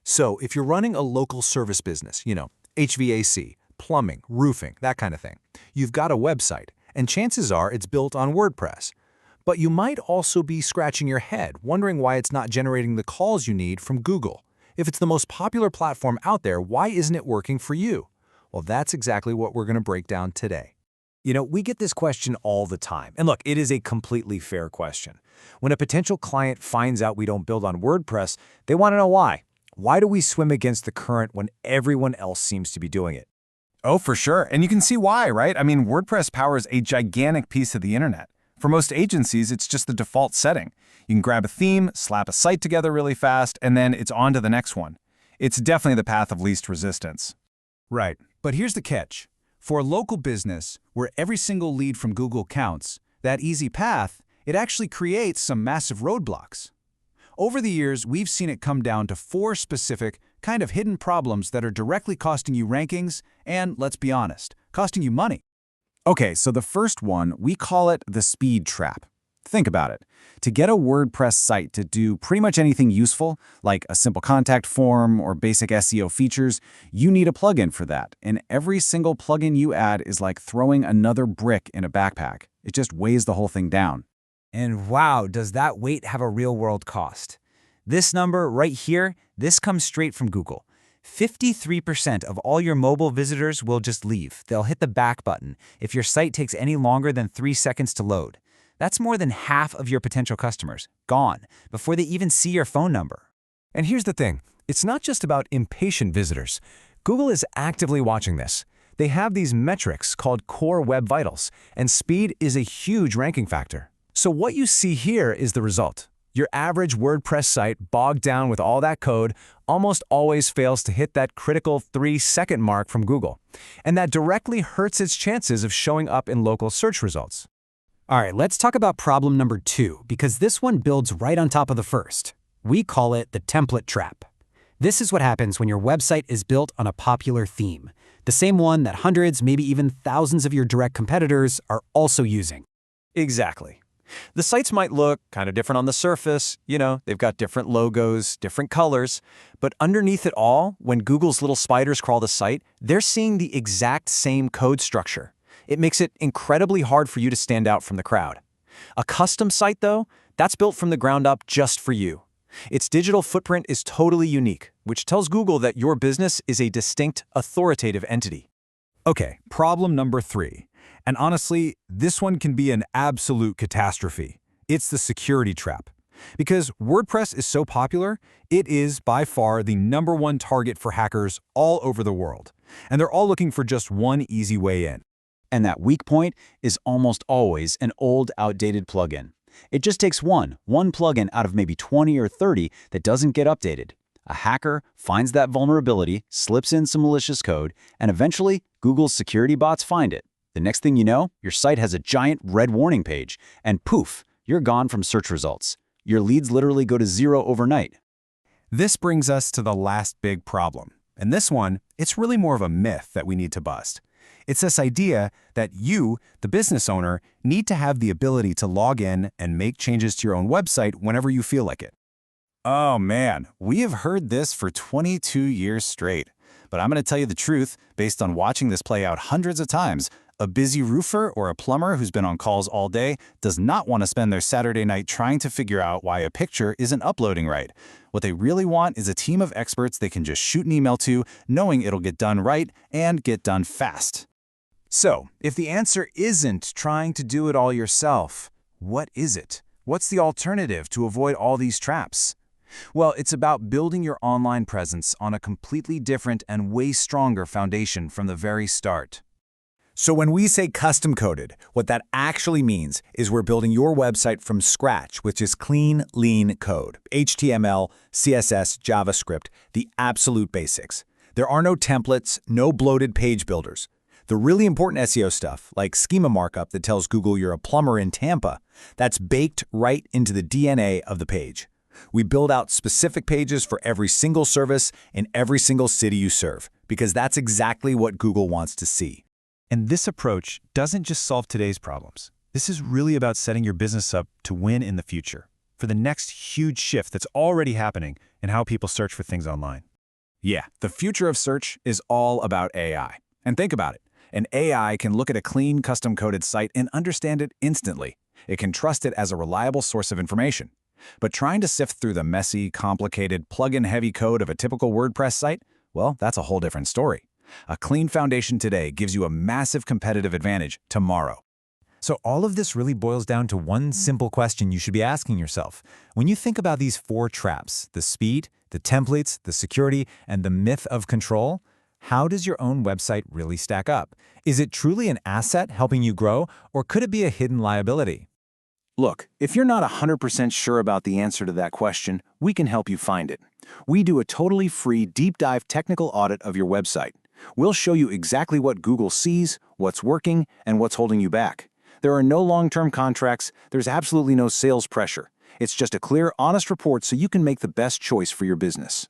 So if you're running a local service business, HVAC, plumbing, roofing, that kind of thing, you've got a website, and chances are it's built on WordPress. But you might also be scratching your head, wondering why it's not generating the calls you need from Google. If it's the most popular platform out there, why isn't it working for you? Well, that's exactly what we're going to break down today. We get this question all the time. And look, it is a completely fair question. When a potential client finds out we don't build on WordPress, they want to know why. Why do we swim against the current when everyone else seems to be doing it? Oh, for sure. And you can see why, right? I mean, WordPress powers a gigantic piece of the internet. For most agencies, it's just the default setting. You can grab a theme, slap a site together really fast, and then it's on to the next one. It's definitely the path of least resistance. Right. But here's the catch. For a local business, where every single lead from Google counts, that easy path, it actually creates some massive roadblocks. Over the years, we've seen it come down to 4 specific, kind of hidden problems that are directly costing you rankings and, let's be honest, costing you money. Okay, so the first one, we call it the speed trap. Think about it. To get a WordPress site to do pretty much anything useful, like a simple contact form or basic SEO features, you need a plugin for that. And every single plugin you add is like throwing another brick in a backpack. It just weighs the whole thing down. And wow, does that weight have a real-world cost? This number right here, this comes straight from Google. 53% of all your mobile visitors will just leave. They'll hit the back button if your site takes any longer than 3 seconds to load. That's more than half of your potential customers, gone, before they even see your phone number. And here's the thing, it's not just about impatient visitors. Google is actively watching this. They have these metrics called Core Web Vitals, and speed is a huge ranking factor. So what you see here is the result. Your average WordPress site, bogged down with all that code, almost always fails to hit that critical 3-second mark from Google. And that directly hurts its chances of showing up in local search results. All right, let's talk about problem number 2, because this one builds right on top of the first. We call it the template trap. This is what happens when your website is built on a popular theme, the same one that hundreds, maybe even thousands of your direct competitors are also using. Exactly. The sites might look kind of different on the surface, they've got different logos, different colors, but underneath it all, when Google's little spiders crawl the site, they're seeing the exact same code structure. It makes it incredibly hard for you to stand out from the crowd. A custom site, though, that's built from the ground up just for you. Its digital footprint is totally unique, which tells Google that your business is a distinct, authoritative entity. Okay, problem number 3. And honestly, this one can be an absolute catastrophe. It's the security trap. Because WordPress is so popular, it is by far the #1 target for hackers all over the world. And they're all looking for just one easy way in. And that weak point is almost always an old, outdated plugin. It just takes one plugin out of maybe 20 or 30 that doesn't get updated. A hacker finds that vulnerability, slips in some malicious code, and eventually Google's security bots find it. The next thing you know, your site has a giant red warning page, and poof, you're gone from search results. Your leads literally go to 0 overnight. This brings us to the last big problem. And this one, it's really more of a myth that we need to bust. It's this idea that you, the business owner, need to have the ability to log in and make changes to your own website whenever you feel like it. Oh man, we have heard this for 22 years straight. But I'm going to tell you the truth, based on watching this play out hundreds of times. A busy roofer or a plumber who's been on calls all day does not want to spend their Saturday night trying to figure out why a picture isn't uploading right. What they really want is a team of experts they can just shoot an email to, knowing it'll get done right and get done fast. So, if the answer isn't trying to do it all yourself, what is it? What's the alternative to avoid all these traps? Well, it's about building your online presence on a completely different and way stronger foundation from the very start. So when we say custom-coded, what that actually means is we're building your website from scratch, which is clean, lean code. HTML, CSS, JavaScript, the absolute basics. There are no templates, no bloated page builders. The really important SEO stuff, like schema markup that tells Google you're a plumber in Tampa, that's baked right into the DNA of the page. We build out specific pages for every single service in every single city you serve, because that's exactly what Google wants to see. And this approach doesn't just solve today's problems. This is really about setting your business up to win in the future, for the next huge shift that's already happening in how people search for things online. Yeah, the future of search is all about AI. And think about it. An AI can look at a clean, custom-coded site and understand it instantly. It can trust it as a reliable source of information. But trying to sift through the messy, complicated, plugin-heavy code of a typical WordPress site, well, that's a whole different story. A clean foundation today gives you a massive competitive advantage tomorrow. So all of this really boils down to one simple question you should be asking yourself. When you think about these 4 traps, the speed, the templates, the security, and the myth of control, how does your own website really stack up? Is it truly an asset helping you grow, or could it be a hidden liability? Look, if you're not 100% sure about the answer to that question, we can help you find it. We do a totally free deep dive technical audit of your website. We'll show you exactly what Google sees, what's working, and what's holding you back. There are no long-term contracts, there's absolutely no sales pressure. It's just a clear, honest report so you can make the best choice for your business.